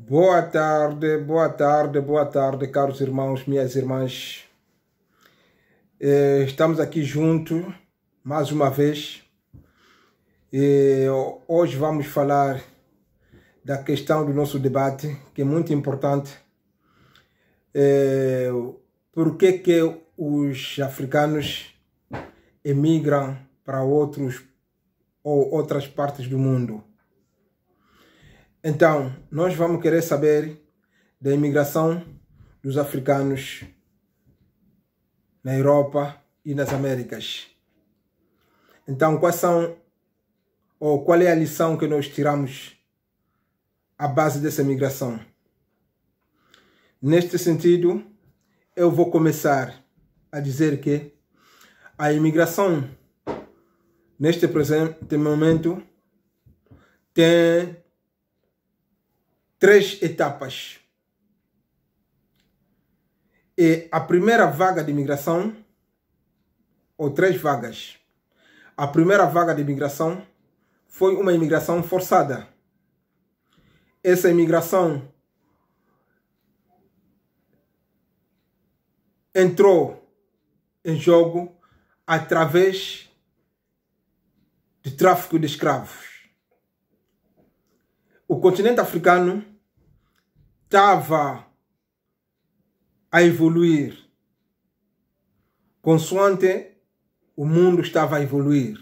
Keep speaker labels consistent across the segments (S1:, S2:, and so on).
S1: Boa tarde, caros irmãos, minhas irmãs. Estamos aqui juntos, mais uma vez. Hoje vamos falar da questão do nosso debate, que é muito importante. Por que os africanos emigram para outras partes do mundo? Então, nós vamos querer saber da imigração dos africanos na Europa e nas Américas. Então, qual é a lição que nós tiramos à base dessa imigração? Neste sentido, eu vou começar a dizer que a imigração, neste presente momento, tem 3 etapas. E a primeira vaga de imigração, ou 3 vagas. A primeira vaga de imigração foi uma imigração forçada. Essa imigração entrou em jogo através do tráfico de escravos. O continente africano estava a evoluir consoante o mundo estava a evoluir.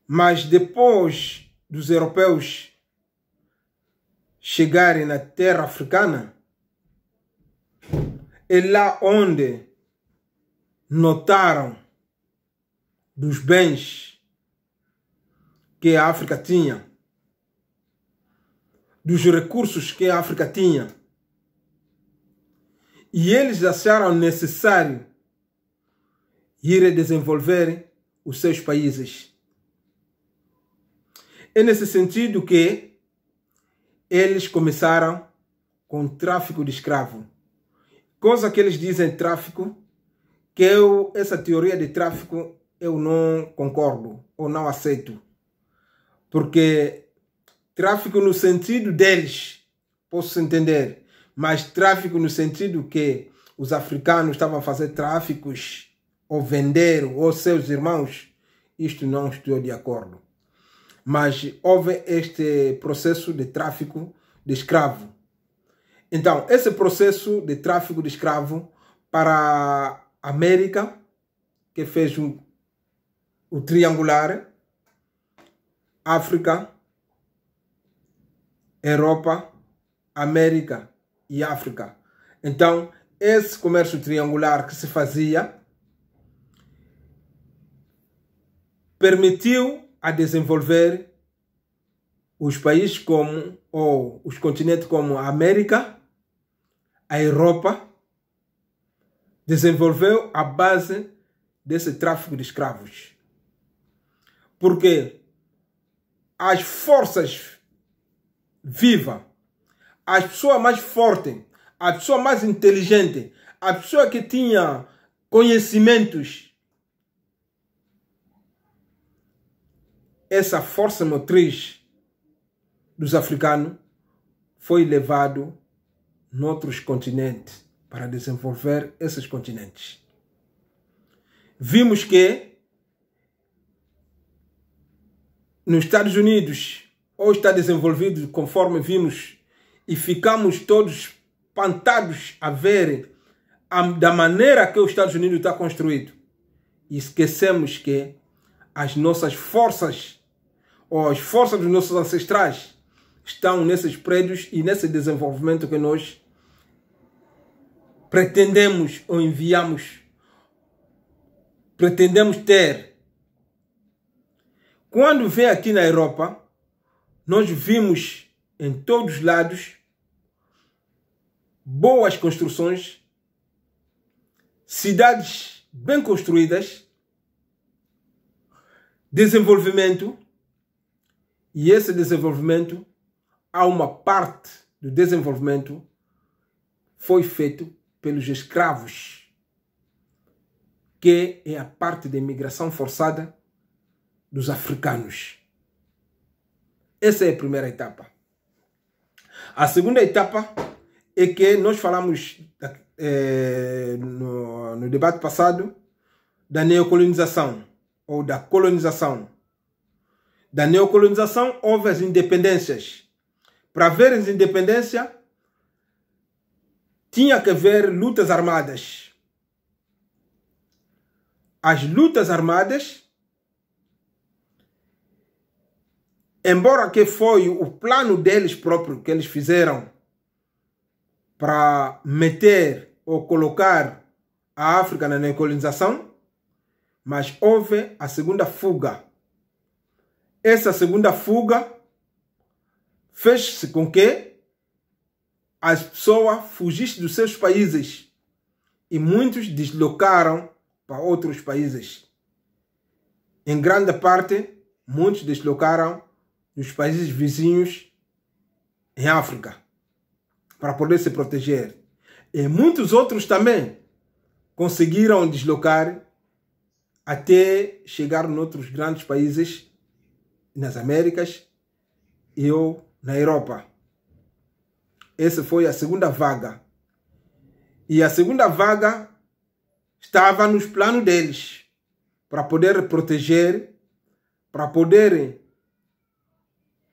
S1: Mas depois dos europeus chegarem na terra africana, é lá onde notaram dos bens que a África tinha, dos recursos que a África tinha, e eles acharam necessário ir desenvolver os seus países. É nesse sentido que eles começaram com o tráfico de escravo. Coisa que eles dizem tráfico, que essa teoria de tráfico eu não concordo ou não aceito. Porque tráfico no sentido deles, posso entender, mas tráfico no sentido que os africanos estavam a fazer tráficos ou vender ou seus irmãos, isto não estou de acordo. Mas houve este processo de tráfico de escravo. Então, esse processo de tráfico de escravo para a América, que fez o triangular, África, Europa, América e África. Então, esse comércio triangular que se fazia permitiu a desenvolver os países ou os continentes como a América, a Europa, desenvolveu a base desse tráfico de escravos. Porque as forças vivas, as pessoas mais fortes, a pessoa mais inteligente, a pessoa que tinha conhecimentos, essa força motriz dos africanos foi levado noutros continentes para desenvolver esses continentes. Vimos que nos Estados Unidos, ou está desenvolvido conforme vimos, e ficamos todos espantados a ver da maneira que os Estados Unidos está construído. E esquecemos que as nossas forças, ou as forças dos nossos ancestrais, estão nesses prédios e nesse desenvolvimento que nós pretendemos ou pretendemos ter. Quando vem aqui na Europa, nós vimos em todos os lados boas construções, cidades bem construídas, desenvolvimento, e esse desenvolvimento, há uma parte do desenvolvimento foi feito pelos escravos, que é a parte da imigração forçada dos africanos. Essa é a primeira etapa. A segunda etapa é que nós falamos no debate passado da neocolonização ou da colonização. Da neocolonização houve as independências. Para haver as independências, tinha que haver lutas armadas. As lutas armadas, embora que foi o plano deles próprios que eles fizeram para meter ou colocar a África na neocolonização, mas houve a segunda fuga. Essa segunda fuga fez-se com que as pessoas fugissem dos seus países e muitos deslocaram para outros países. Em grande parte, muitos deslocaram dos países vizinhos em África para poder se proteger. E muitos outros também conseguiram deslocar até chegar em outros grandes países nas Américas e ou na Europa. Essa foi a segunda vaga. E a segunda vaga estava nos planos deles para poder proteger, para poder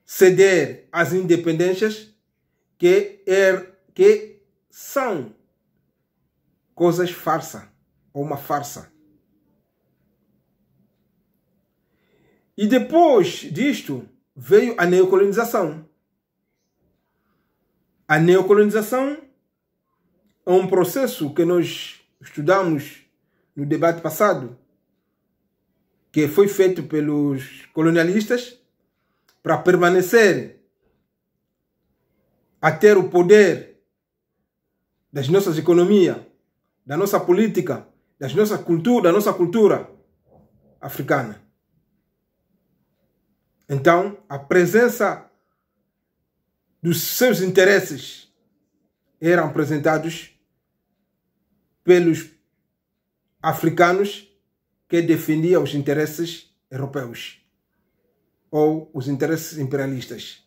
S1: ceder às independências que são coisas farsa ou uma farsa. E depois disto veio a neocolonização. A neocolonização é um processo que nós estudamos no debate passado, que foi feito pelos colonialistas para permanecer a ter o poder das nossas economias, da nossa política, da nossa cultura africana. Então, a presença dos seus interesses eram apresentados pelos africanos que defendiam os interesses europeus ou os interesses imperialistas.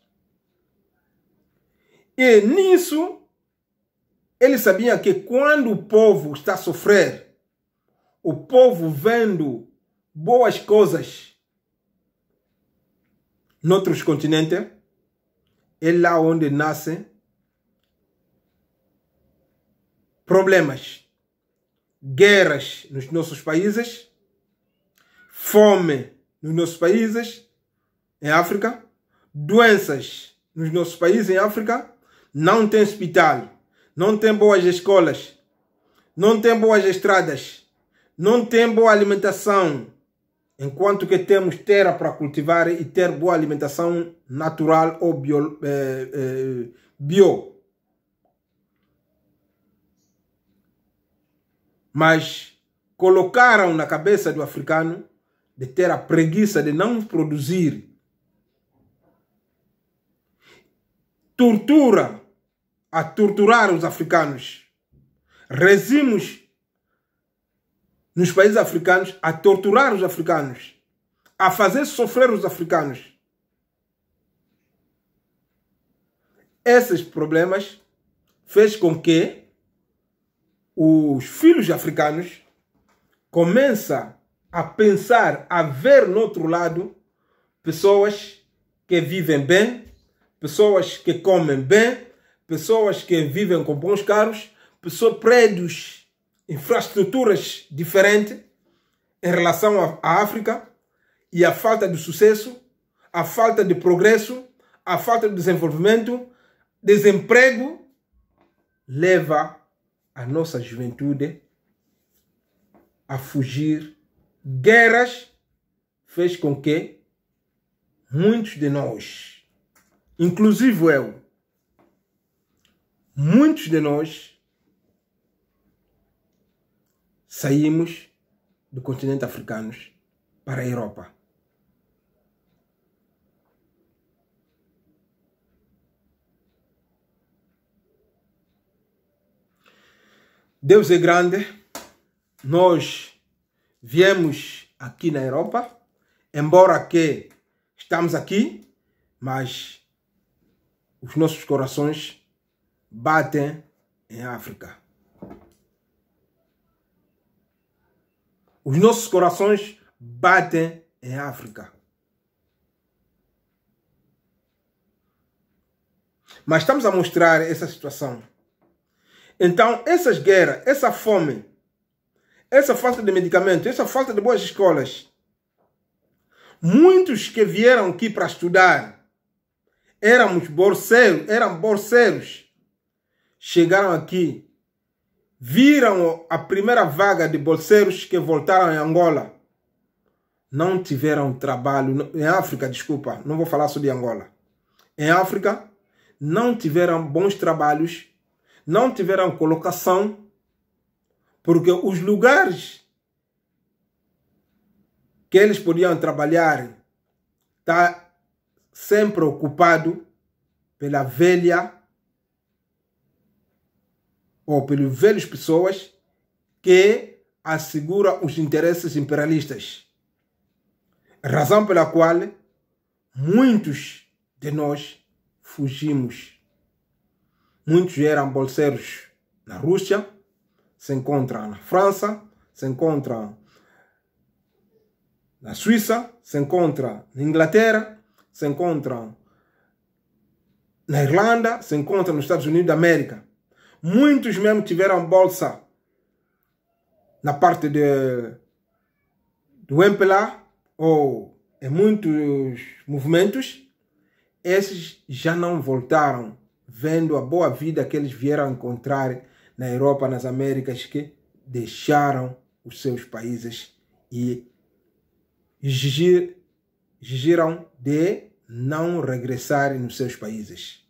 S1: E nisso, eles sabiam que quando o povo está a sofrer, o povo vendo boas coisas noutros continentes, é lá onde nascem problemas, guerras nos nossos países, fome nos nossos países em África, doenças nos nossos países em África, não tem hospital, não tem boas escolas, não tem boas estradas, não tem boa alimentação, enquanto que temos terra para cultivar e ter boa alimentação natural ou bio. Mas colocaram na cabeça do africano de ter a preguiça de não produzir. Torturar os africanos. Regimes nos países africanos a torturar os africanos, a fazer sofrer os africanos. Esses problemas fez com que os filhos africanos começam a pensar, a ver no outro lado pessoas que vivem bem, pessoas que comem bem, pessoas que vivem com bons carros, prédios, infraestruturas diferentes em relação à África, e a falta de sucesso, a falta de progresso, a falta de desenvolvimento, desemprego, leva a nossa juventude a fugir. Guerras fez com que muitos de nós, inclusive eu, muitos de nós saímos do continente africano para a Europa. Deus é grande. Nós viemos aqui na Europa, embora que estamos aqui, mas os nossos corações batem em África. Os nossos corações batem em África. Mas estamos a mostrar essa situação. Então, essas guerras, essa fome, essa falta de medicamentos, essa falta de boas escolas, muitos que vieram aqui para estudar, eram bolseiros, chegaram aqui, viram a primeira vaga de bolseiros que voltaram em Angola. Não tiveram trabalho, em África, desculpa, não vou falar só de Angola. Em África, não tiveram bons trabalhos, não tiveram colocação, porque os lugares que eles podiam trabalhar está sempre ocupado pela velha ou pelos velhos pessoas que asseguram os interesses imperialistas. Razão pela qual muitos de nós fugimos. Muitos eram bolseiros na Rússia, se encontram na França, se encontram na Suíça, se encontram na Inglaterra, se encontram na Irlanda, se encontram nos Estados Unidos da América. Muitos mesmo tiveram bolsa na parte do MPLA ou em muitos movimentos. Esses já não voltaram, vendo a boa vida que eles vieram encontrar na Europa, nas Américas, que deixaram os seus países e exigiram de não regressarem nos seus países.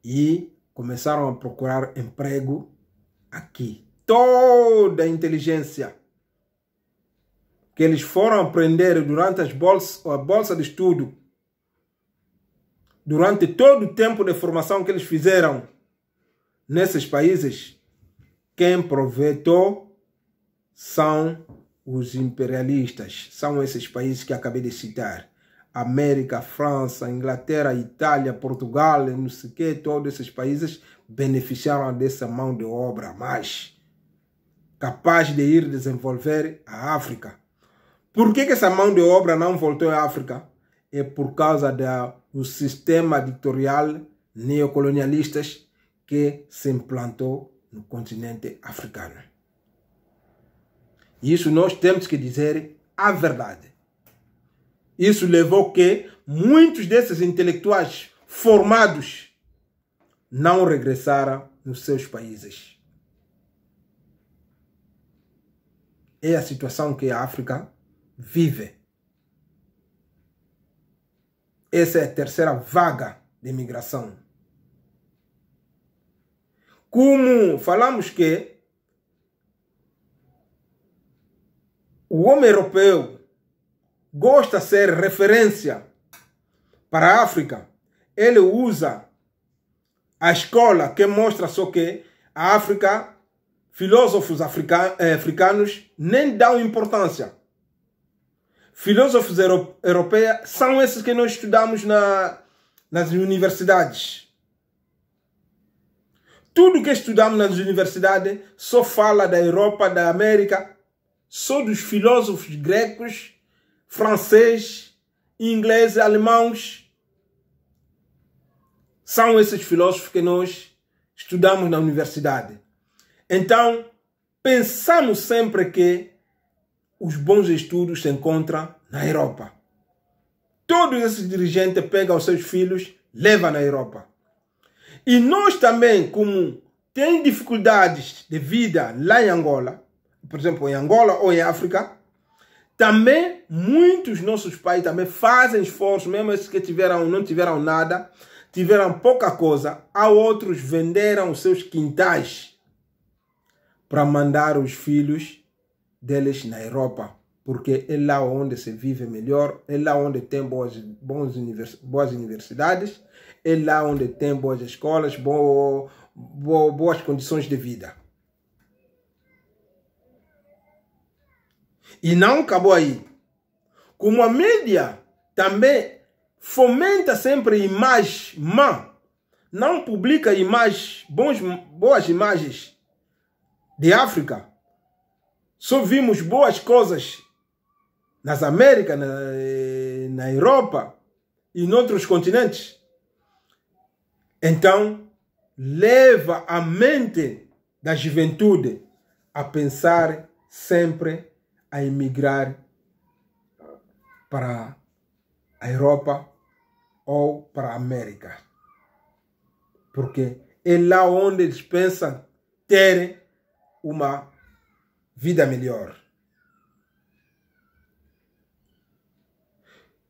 S1: E começaram a procurar emprego aqui. Toda a inteligência que eles foram aprender durante a bolsa de estudo, durante todo o tempo de formação que eles fizeram nesses países, quem aproveitou são os imperialistas. São esses países que acabei de citar. América, França, Inglaterra, Itália, Portugal, não sei o que, todos esses países beneficiaram dessa mão de obra mais capaz de ir desenvolver a África. Por que essa mão de obra não voltou à África? É por causa do sistema ditatorial neocolonialista que se implantou no continente africano. E isso nós temos que dizer a verdade. Isso levou que muitos desses intelectuais formados não regressaram nos seus países. É a situação que a África vive. Essa é a terceira vaga de imigração. Como falamos que o homem europeu gosta de ser referência para a África, ele usa a escola que mostra só que a África, filósofos africanos nem dão importância. Filósofos europeus são esses que nós estudamos nas universidades. Tudo que estudamos nas universidades só fala da Europa, da América, só dos filósofos gregos, francês, inglês, alemãos. São esses filósofos que nós estudamos na universidade. Então, pensamos sempre que os bons estudos se encontram na Europa. Todos esses dirigentes pegam os seus filhos, levam na Europa. E nós também, como tem dificuldades de vida lá em Angola, por exemplo, em Angola ou em África, também muitos nossos pais também fazem esforço, mesmo esses que não tiveram nada, tiveram pouca coisa, há outros venderam os seus quintais para mandar os filhos deles na Europa, porque é lá onde se vive melhor, é lá onde tem boas universidades, é lá onde tem boas escolas, boas condições de vida. E não acabou aí. Como a mídia também fomenta sempre imagem má. Não publica imagens, boas imagens de África. Só vimos boas coisas nas Américas, na Europa e em outros continentes. Então, leva a mente da juventude a pensar sempre a emigrar para a Europa ou para a América. Porque é lá onde eles pensam ter uma vida melhor.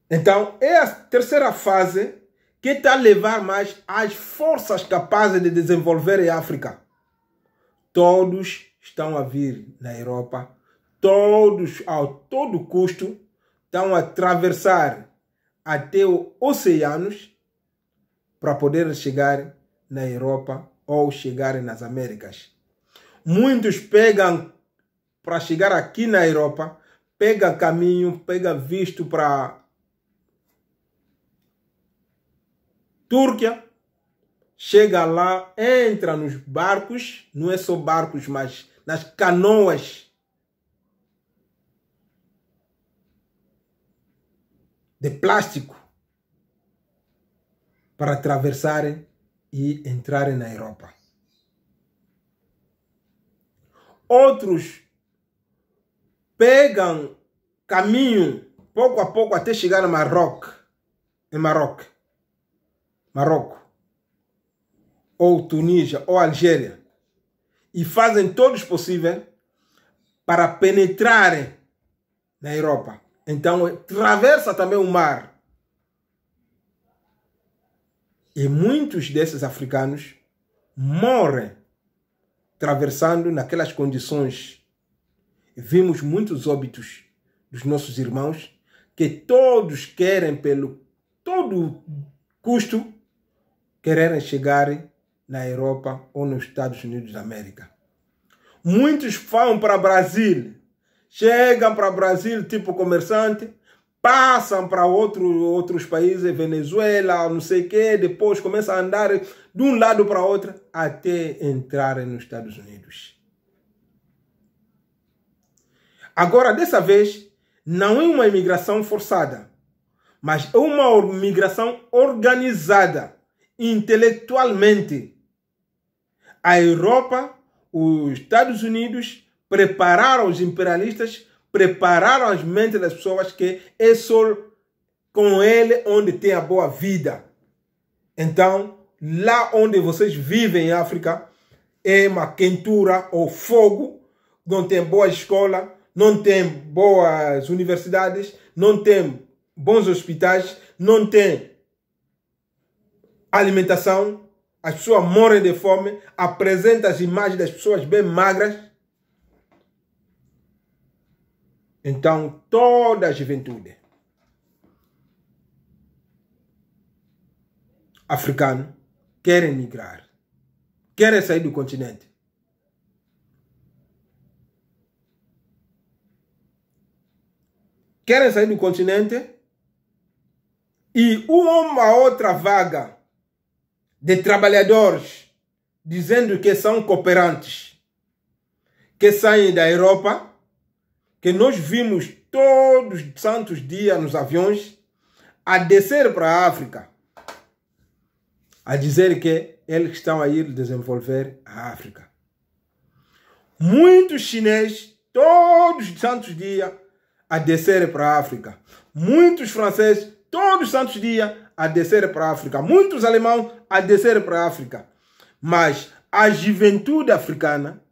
S1: Então, é a terceira fase que está a levar mais as forças capazes de desenvolver a África. Todos estão a vir na Europa, todos, a todo custo, estão a atravessar até os oceanos para poder chegar na Europa ou chegar nas Américas. Muitos pegam, para chegar aqui na Europa, pegam caminho, pegam visto para Turquia, chega lá, entra nos barcos, não é só barcos, mas nas canoas de plástico para atravessarem e entrarem na Europa. Outros pegam caminho pouco a pouco até chegar no Marrocos, ou Tunísia, ou Algéria, e fazem todos possível para penetrarem na Europa. Então, atravessa também o mar. E muitos desses africanos morrem atravessando naquelas condições. Vimos muitos óbitos dos nossos irmãos que todos querem, pelo todo custo, quererem chegar na Europa ou nos Estados Unidos da América. Muitos vão para o Brasil, chegam para o Brasil tipo comerciante, passam para outros países, Venezuela, não sei o que, depois começam a andar de um lado para outro até entrarem nos Estados Unidos. Agora, dessa vez, não é uma imigração forçada, mas é uma imigração organizada, intelectualmente. A Europa, os Estados Unidos prepararam os imperialistas, prepararam as mentes das pessoas que é só com ele onde tem a boa vida. Então, lá onde vocês vivem em África, é uma quentura ou fogo, não tem boa escola, não tem boas universidades, não tem bons hospitais, não tem alimentação, as pessoas morrem de fome, apresenta as imagens das pessoas bem magras. Então, toda a juventude africana quer emigrar, quer sair do continente. Querem sair do continente e uma outra vaga de trabalhadores dizendo que são cooperantes, que saem da Europa, que nós vimos todos os santos dias nos aviões, a descer para a África, a dizer que eles estão a ir desenvolver a África. Muitos chineses, todos os santos dias, a descer para a África. Muitos franceses, todos os santos dias, a descer para a África. Muitos alemães, a descer para a África. Mas a juventude africana,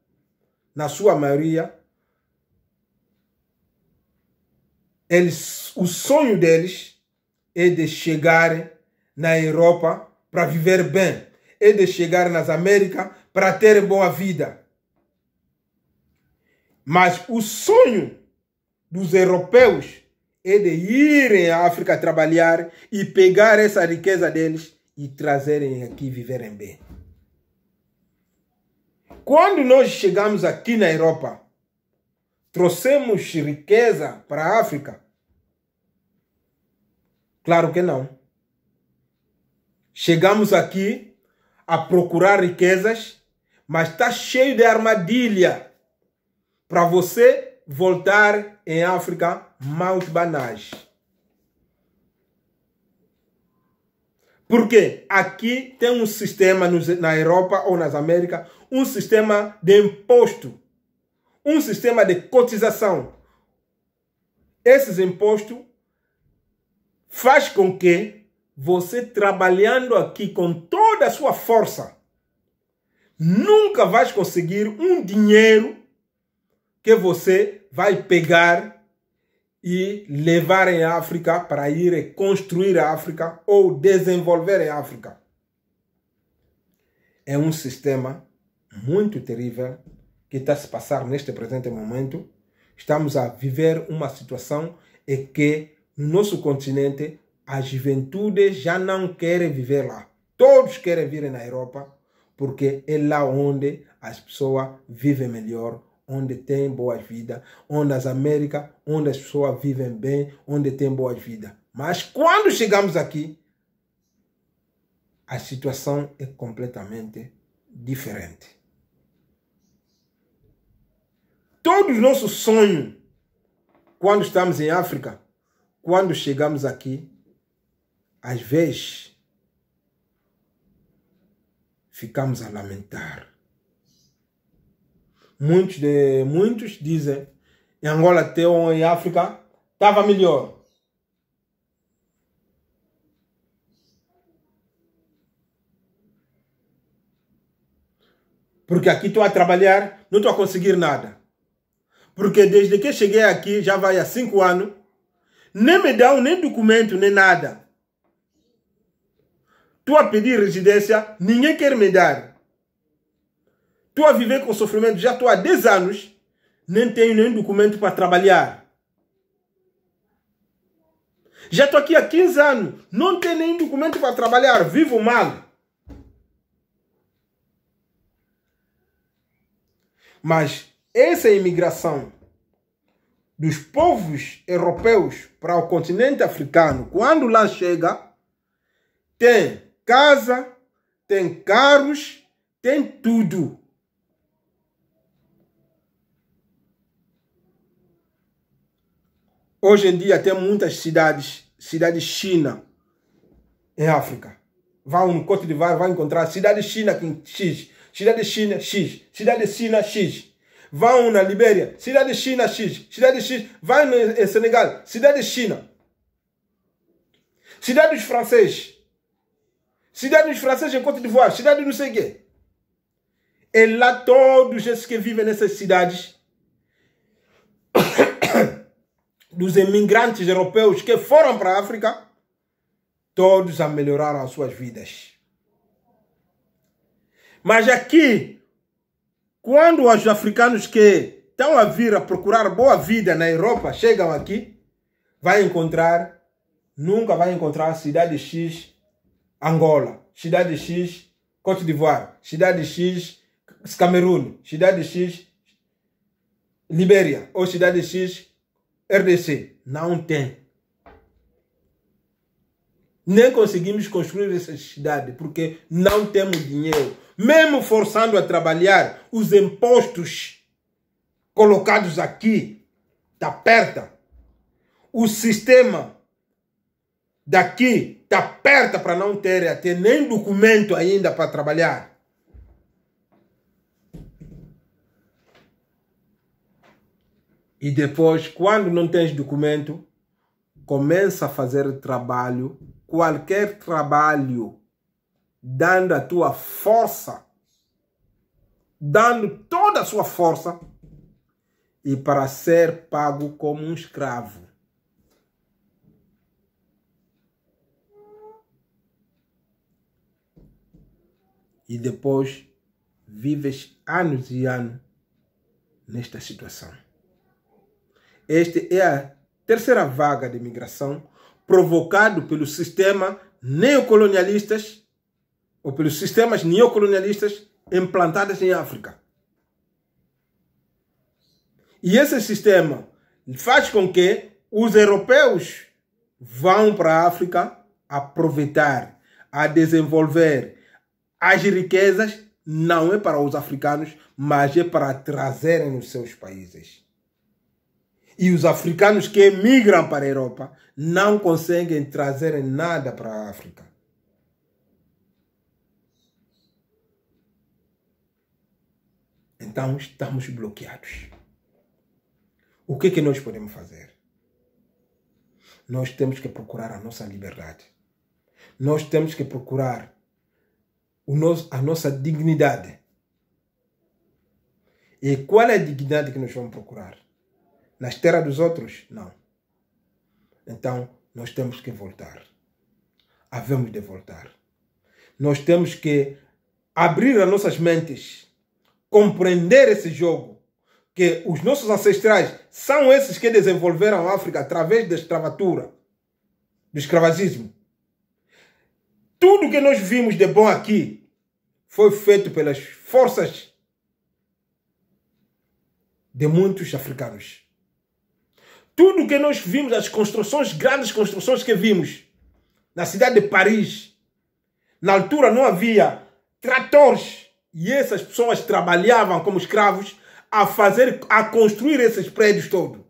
S1: na sua maioria, o sonho deles é de chegar na Europa para viver bem, é de chegar nas Américas para ter boa vida. Mas o sonho dos europeus é de irem à África trabalhar e pegar essa riqueza deles e trazerem aqui viverem bem. Quando nós chegamos aqui na Europa, trouxemos riqueza para a África. Claro que não. Chegamos aqui a procurar riquezas, mas está cheio de armadilha para você voltar em África maus banais. Porque aqui tem um sistema na Europa ou nas Américas, um sistema de imposto, um sistema de cotização. Esses impostos faz com que você trabalhando aqui com toda a sua força, nunca vai conseguir um dinheiro que você vai pegar e levar em África para ir construir a África ou desenvolver a África. É um sistema muito terrível que está a se passar neste presente momento. Estamos a viver uma situação em que no nosso continente a juventude já não quer viver lá. Todos querem vir na Europa porque é lá onde as pessoas vivem melhor, onde tem boa vida, onde as Américas, onde as pessoas vivem bem, onde tem boa vida. Mas quando chegamos aqui, a situação é completamente diferente. Todos os nossos sonhos, quando estamos em África, quando chegamos aqui, às vezes, ficamos a lamentar. Muitos dizem, em Angola até ou em África, estava melhor. Porque aqui estou a trabalhar, não estou a conseguir nada. Porque desde que cheguei aqui, já vai há 5 anos, nem me dão nem documento, nem nada. Estou a pedir residência, ninguém quer me dar. Estou a viver com sofrimento, já estou há 10 anos, nem tenho nem documento para trabalhar. Já estou aqui há 15 anos, não tenho nem documento para trabalhar, vivo mal. Mas essa imigração dos povos europeus para o continente africano, quando lá chega, tem casa, tem carros, tem tudo. Hoje em dia tem muitas cidades China em África. Vá no Côte d'Ivoire, vai encontrar cidade China X, cidade China X, cidade China X. Vão na Libéria, cidade China X, cidade X. Vai no Senegal, cidade China. Cidade dos franceses. Cidade dos franceses em Côte d'Ivoire, cidade não sei o quê. E lá todos esses que vivem nessas cidades dos imigrantes europeus que foram para a África, todos a melhoraram as suas vidas. Mas aqui, quando os africanos que estão a vir a procurar boa vida na Europa chegam aqui, nunca vai encontrar cidade X Angola, cidade X Côte d'Ivoire, cidade X Camerún, cidade X Libéria ou cidade X RDC. Não tem. Nem conseguimos construir essa cidade porque não temos dinheiro. Mesmo forçando a trabalhar, os impostos colocados aqui aperta. O sistema daqui aperta para não ter até nem documento ainda para trabalhar. E depois, quando não tens documento, começa a fazer trabalho, qualquer trabalho, dando a tua força, dando toda a sua força, e para ser pago como um escravo. E depois vives anos e anos nesta situação. Esta é a terceira vaga de imigração provocado pelo sistema neocolonialistas ou pelos sistemas neocolonialistas implantados em África. E esse sistema faz com que os europeus vão para a África aproveitar, a desenvolver as riquezas, não é para os africanos, mas é para trazerem nos seus países. E os africanos que emigram para a Europa não conseguem trazer nada para a África. Então estamos bloqueados. O que nós podemos fazer? Nós temos que procurar a nossa liberdade. Nós temos que procurar a nossa dignidade. E qual é a dignidade que nós vamos procurar? Nas terras dos outros? Não. Então, nós temos que voltar. Havemos de voltar. Nós temos que abrir as nossas mentes, compreender esse jogo, que os nossos ancestrais são esses que desenvolveram a África através da escravatura, do escravagismo. Tudo que nós vimos de bom aqui foi feito pelas forças de muitos africanos. Tudo que nós vimos, as construções, grandes construções que vimos na cidade de Paris, na altura não havia tratores e essas pessoas trabalhavam como escravos a construir esses prédios todos.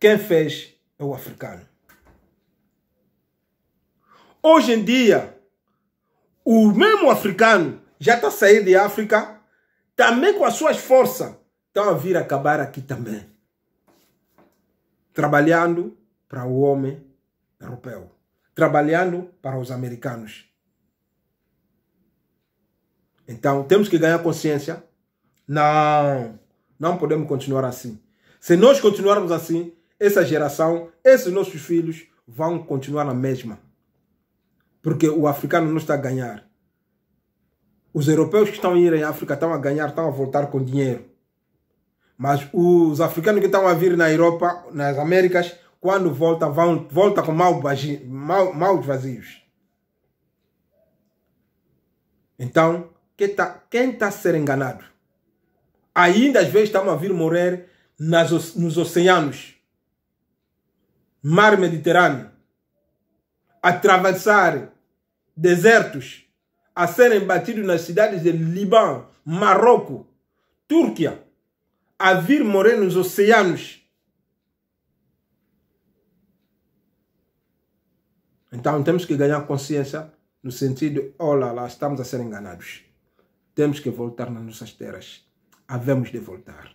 S1: Quem fez é o africano. Hoje em dia, o mesmo africano já está saindo de África, também com as suas forças, estão a vir acabar aqui também. Trabalhando para o homem europeu. Trabalhando para os americanos. Então, temos que ganhar consciência. Não podemos continuar assim. Se nós continuarmos assim, essa geração, esses nossos filhos vão continuar na mesma. Porque o africano não está a ganhar. Os europeus que estão a ir em África estão a ganhar, estão a voltar com dinheiro. Mas os africanos que estão a vir na Europa, nas Américas, quando voltam, voltam com maus vazios. Então, quem está a ser enganado? Ainda às vezes estamos a vir morrer nos oceanos. Mar Mediterrâneo. Atravessar desertos, a serem batidos nas cidades de Líbano, Marrocos, Turquia, a vir morrer nos oceanos. Então temos que ganhar consciência no sentido, olha lá, estamos a ser enganados. Temos que voltar nas nossas terras. Havemos de voltar.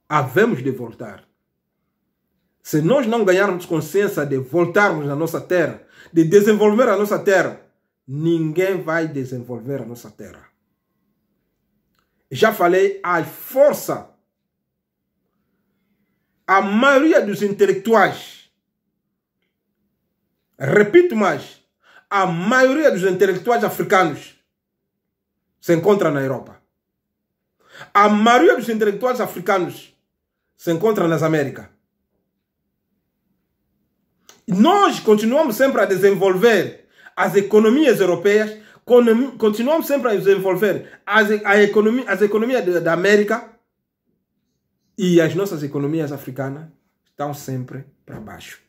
S1: Havemos de voltar. Se nós não ganharmos consciência de voltarmos na nossa terra, de desenvolver a nossa terra, ninguém vai desenvolver a nossa terra. Já falei, a força, a maioria dos intelectuais, repito mais, a maioria dos intelectuais africanos se encontra na Europa. A maioria dos intelectuais africanos se encontra nas Américas. Nós continuamos sempre a desenvolver as economias europeias, continuamos sempre a desenvolver as economias da América e as nossas economias africanas estão sempre para baixo.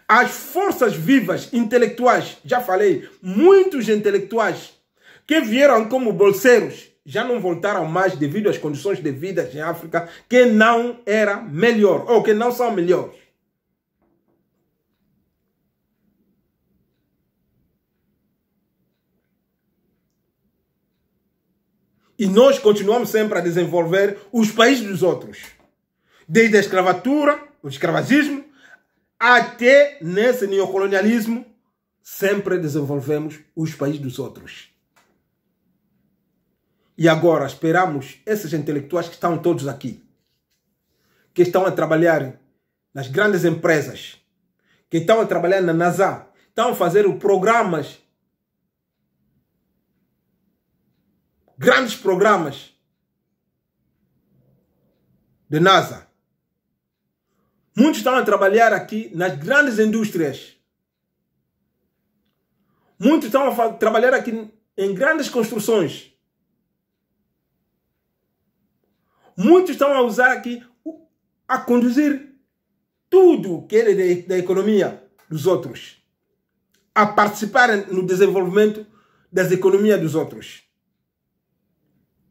S1: As forças vivas, intelectuais, já falei, muitos intelectuais que vieram como bolseiros já não voltaram mais devido às condições de vida em África, que não era melhor, ou que não são melhores. E nós continuamos sempre a desenvolver os países dos outros. Desde a escravatura, o escravagismo, até nesse neocolonialismo, sempre desenvolvemos os países dos outros. E agora esperamos esses intelectuais que estão todos aqui, que estão a trabalhar nas grandes empresas, que estão a trabalhar na NASA, estão a fazer programas, grandes programas de NASA. Muitos estão a trabalhar aqui nas grandes indústrias. Muitos estão a trabalhar aqui em grandes construções. Muitos estão a usar aqui, a conduzir tudo que é da economia dos outros, a participar no desenvolvimento das economias dos outros.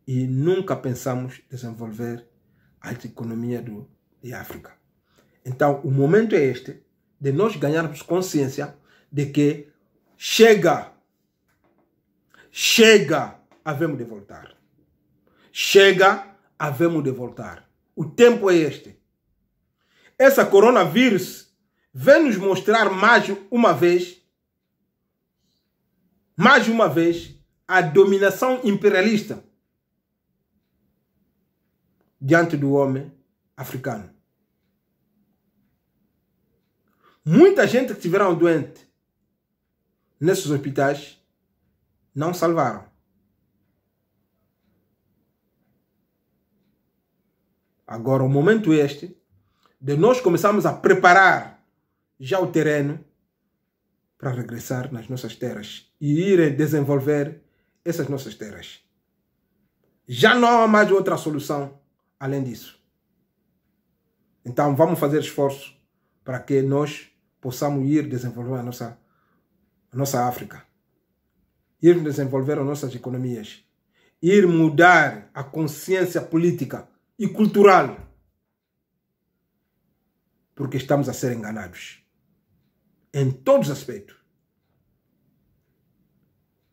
S1: E nunca pensamos desenvolver a economia de África. Então, o momento é este, de nós ganharmos consciência de que chega, havemos de voltar. Chega, havemos de voltar. O tempo é este. Essa coronavírus vem nos mostrar mais uma vez, a dominação imperialista diante do homem africano. Muita gente que estiveram doente nesses hospitais não salvaram. Agora o momento é este de nós começarmos a preparar já o terreno para regressar nas nossas terras e ir desenvolver essas nossas terras. Já não há mais outra solução além disso. Então vamos fazer esforço para que nós possamos ir desenvolver a nossa África. Ir desenvolver as nossas economias. Ir mudar a consciência política e cultural. Porque estamos a ser enganados. Em todos os aspectos.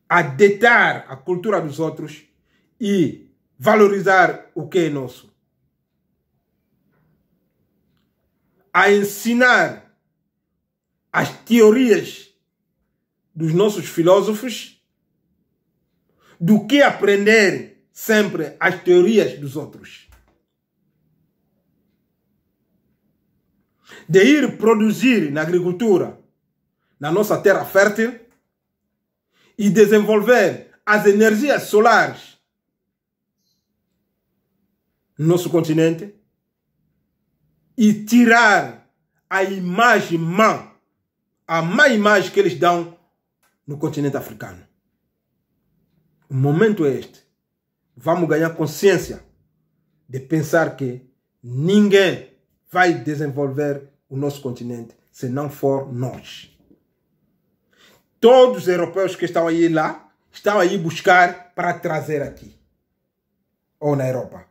S1: A ditar a cultura dos outros e valorizar o que é nosso. A ensinar as teorias dos nossos filósofos do que aprender sempre as teorias dos outros. De ir produzir na agricultura, na nossa terra fértil, e desenvolver as energias solares no nosso continente e tirar a imagem má, a má imagem que eles dão no continente africano. O momento é este. Vamos ganhar consciência de pensar que ninguém vai desenvolver o nosso continente se não for nós. Todos os europeus que estão aí lá, estão aí buscar para trazer aqui. Ou na Europa.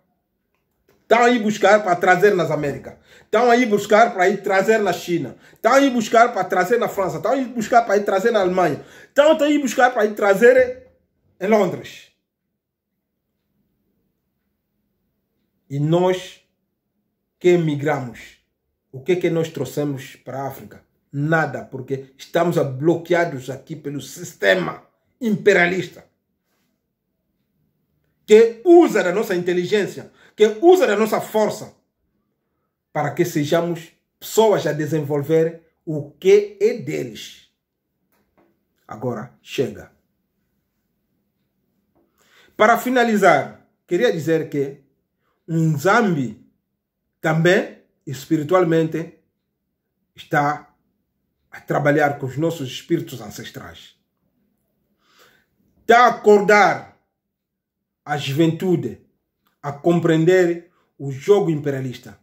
S1: Estão aí buscar para trazer nas Américas. Estão aí buscar para ir trazer na China. Estão aí buscar para trazer na França. Estão aí buscar para ir trazer na Alemanha. Estão aí buscar para ir trazer em Londres. E nós que emigramos, o que é que nós trouxemos para a África? Nada, porque estamos bloqueados aqui pelo sistema imperialista que usa da nossa inteligência, que usa da nossa força para que sejamos pessoas a desenvolver o que é deles. Agora, chega. Para finalizar, queria dizer que Nzambi também, espiritualmente, está a trabalhar com os nossos espíritos ancestrais. Está a acordar a juventude a compreender o jogo imperialista.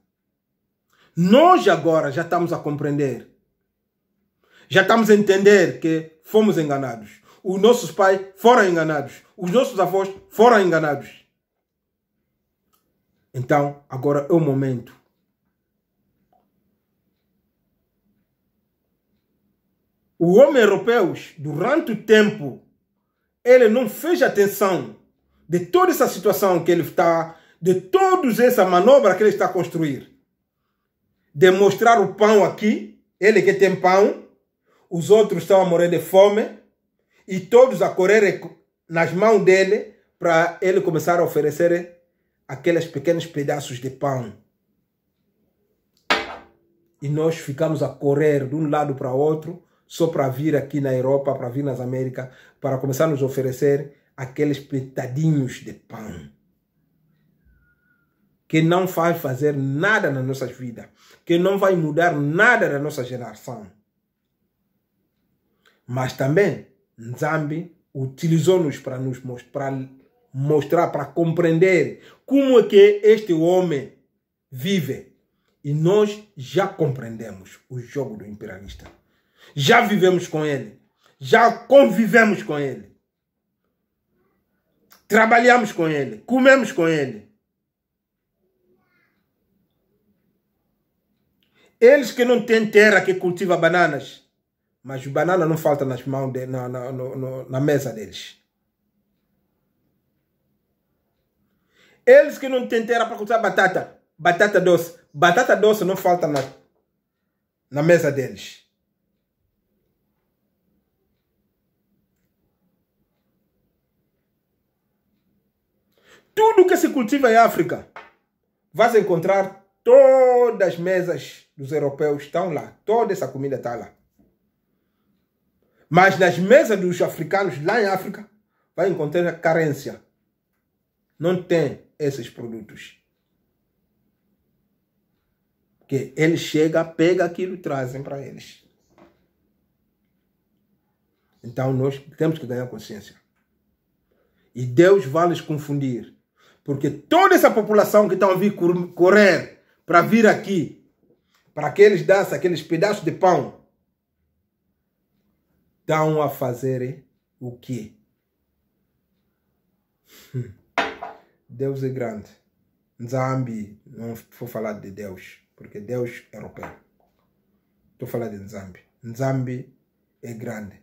S1: Nós agora já estamos a compreender. Já estamos a entender que fomos enganados. Os nossos pais foram enganados. Os nossos avós foram enganados. Então, agora é o momento. O homem europeu, durante o tempo, ele não fez atenção de toda essa situação que ele está, de toda essa manobra que ele está a construir. De mostrar o pão aqui, ele que tem pão, os outros estão a morrer de fome, e todos a correr nas mãos dele, para ele começar a oferecer aqueles pequenos pedaços de pão. E nós ficamos a correr de um lado para o outro, só para vir aqui na Europa, para vir nas Américas, para começar a nos oferecer aqueles petadinhos de pão. Que não vai fazer nada nas nossas vidas. Que não vai mudar nada na nossa geração. Mas também, Nzambi utilizou-nos para mostrar, para compreender como é que este homem vive. E nós já compreendemos o jogo do imperialista. Já vivemos com ele. Já convivemos com ele. Trabalhamos com ele. Comemos com ele. Eles que não têm terra que cultiva bananas, mas banana não falta nas mãos na mesa deles. Eles que não têm terra para cultivar batata doce não falta na mesa deles. Tudo que se cultiva em África, vai encontrar todas as mesas dos europeus estão lá. Toda essa comida está lá. Mas nas mesas dos africanos, lá em África, vai encontrar carência. Não tem esses produtos. Porque eles chegam, pegam aquilo e trazem para eles. Então nós temos que ganhar consciência. E Deus vai nos confundir. Porque toda essa população que estão a vir correr para vir aqui, para que eles dançam aqueles pedaços de pão, estão a fazer o quê? Deus é grande. Nzambi, não vou falar de Deus, porque Deus é europeu. Estou falando de Nzambi. Nzambi é grande.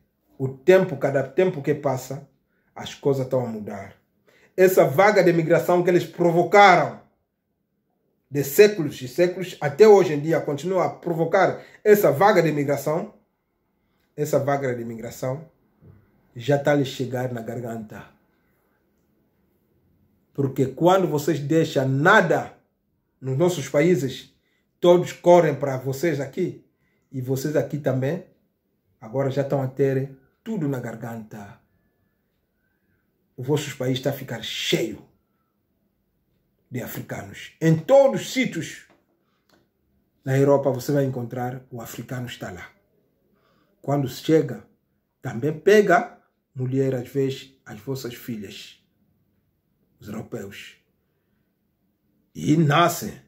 S1: Cada tempo que passa, as coisas estão a mudar. Essa vaga de imigração que eles provocaram de séculos e séculos, até hoje em dia, continua a provocar essa vaga de imigração. Essa vaga de imigração já está a lhe chegar na garganta. Porque quando vocês deixam nada nos nossos países, todos correm para vocês aqui. E vocês aqui também, agora já estão a ter tudo na garganta. O vosso país está a ficar cheio de africanos. Em todos os sítios na Europa você vai encontrar o africano está lá. Quando chega, também pega mulher, às vezes, as vossas filhas, os europeus, e nascem.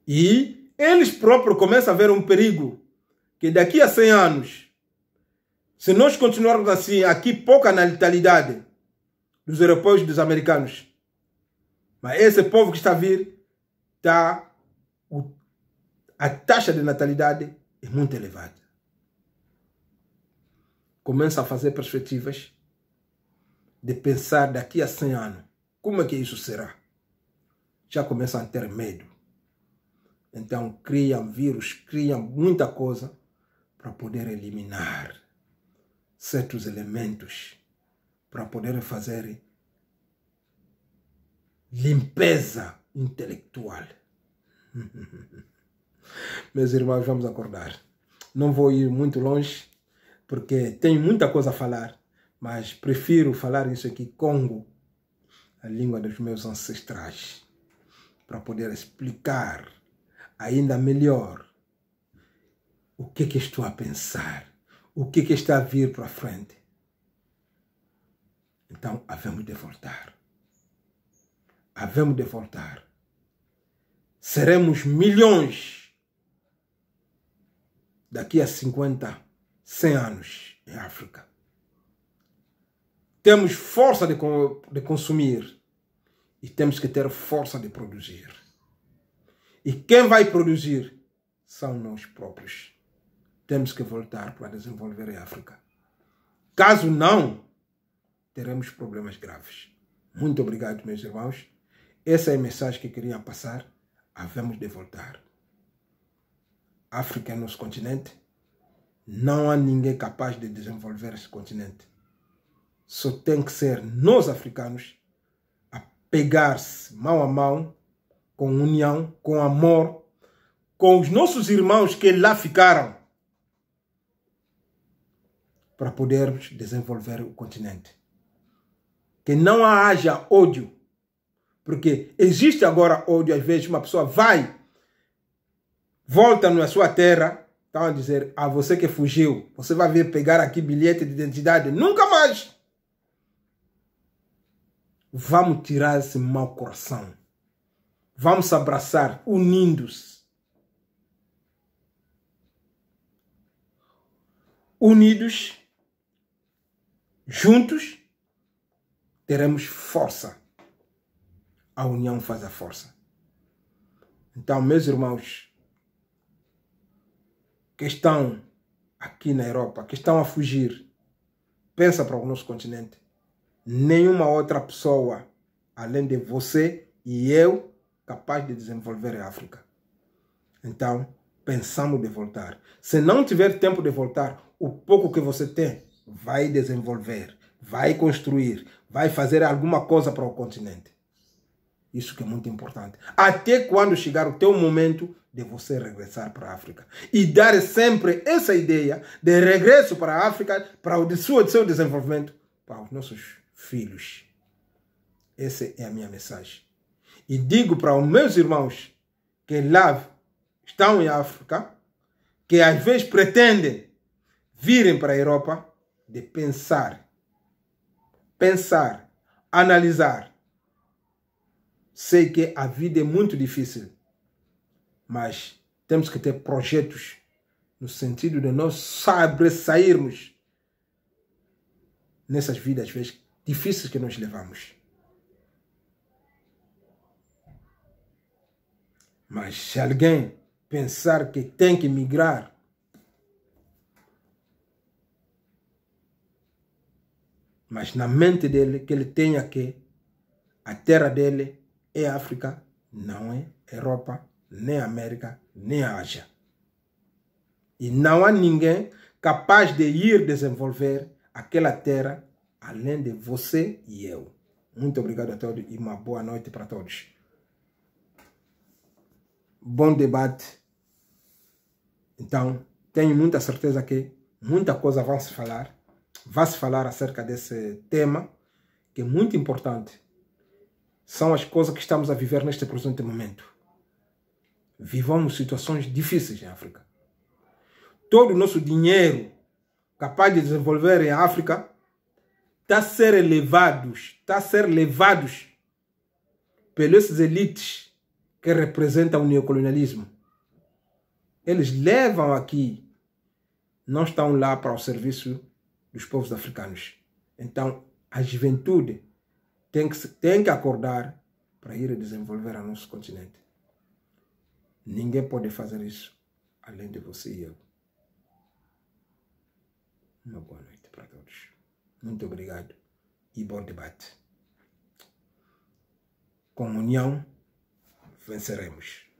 S1: E eles próprios começam a ver um perigo, que daqui a 100 anos, se nós continuarmos assim, aqui pouca natalidade dos europeus e dos americanos, mas esse povo que está a vir, a taxa de natalidade é muito elevada. Começa a fazer perspectivas de pensar daqui a 100 anos, como é que isso será? Já começam a ter medo. Então criam vírus, criam muita coisa para poder eliminar certos elementos, para poder fazer limpeza intelectual. Meus irmãos, vamos acordar. Não vou ir muito longe, porque tenho muita coisa a falar, mas prefiro falar isso aqui, Congo, a língua dos meus ancestrais, para poder explicar ainda melhor o que estou a pensar, o que está a vir para frente. Então, havemos de voltar. Havemos de voltar. Seremos milhões daqui a 50, 100 anos em África. Temos força de consumir e temos que ter força de produzir. E quem vai produzir são nós próprios. Temos que voltar para desenvolver a África. Caso não, teremos problemas graves. Muito obrigado, meus irmãos. Essa é a mensagem que queria passar. Havemos de voltar. África é nosso continente. Não há ninguém capaz de desenvolver esse continente. Só tem que ser nós, africanos, a pegar-se mão a mão, com união, com amor, com os nossos irmãos que lá ficaram, para podermos desenvolver o continente. Que não haja ódio, porque existe agora ódio. Às vezes uma pessoa volta na sua terra, estão a dizer, você que fugiu, você vai vir pegar aqui bilhete de identidade, nunca mais. vamos tirar esse mau coração. Vamos se abraçar, unindo-se. Unidos, juntos, teremos força. A união faz a força. Então, meus irmãos, que estão aqui na Europa, que estão a fugir, pensa para o nosso continente. Nenhuma outra pessoa, além de você e eu, capaz de desenvolver a África. Então, pensamos de voltar. Se não tiver tempo de voltar, o pouco que você tem, vai desenvolver, vai construir, vai fazer alguma coisa para o continente. Isso que é muito importante. Até quando chegar o teu momento de você regressar para a África. E dar sempre essa ideia de regresso para a África, para o seu desenvolvimento, para os nossos filhos. Essa é a minha mensagem. E digo para os meus irmãos que lá estão em África, que às vezes pretendem virem para a Europa, de pensar, analisar. Sei que a vida é muito difícil, mas temos que ter projetos no sentido de nós sairmos nessas vidas, às vezes, difíceis que nós levamos. Mas se alguém pensar que tem que migrar, mas na mente dele que ele tenha que a terra dele é África, não é Europa, nem América, nem Ásia. E não há ninguém capaz de ir desenvolver aquela terra além de você e eu. Muito obrigado a todos e uma boa noite para todos. Bom debate. Então, tenho muita certeza que muita coisa vai se falar acerca desse tema, que é muito importante. São as coisas que estamos a viver neste presente momento. Vivamos situações difíceis em África. Todo o nosso dinheiro capaz de desenvolver em África está a ser levados pelas elites que representam o neocolonialismo. Eles levam aqui, não estão lá para o serviço dos povos africanos. Então, a juventude tem que acordar para ir desenvolver o nosso continente. Ninguém pode fazer isso além de você e eu. Uma boa noite para todos. Muito obrigado e bom debate. Com união, venceremos.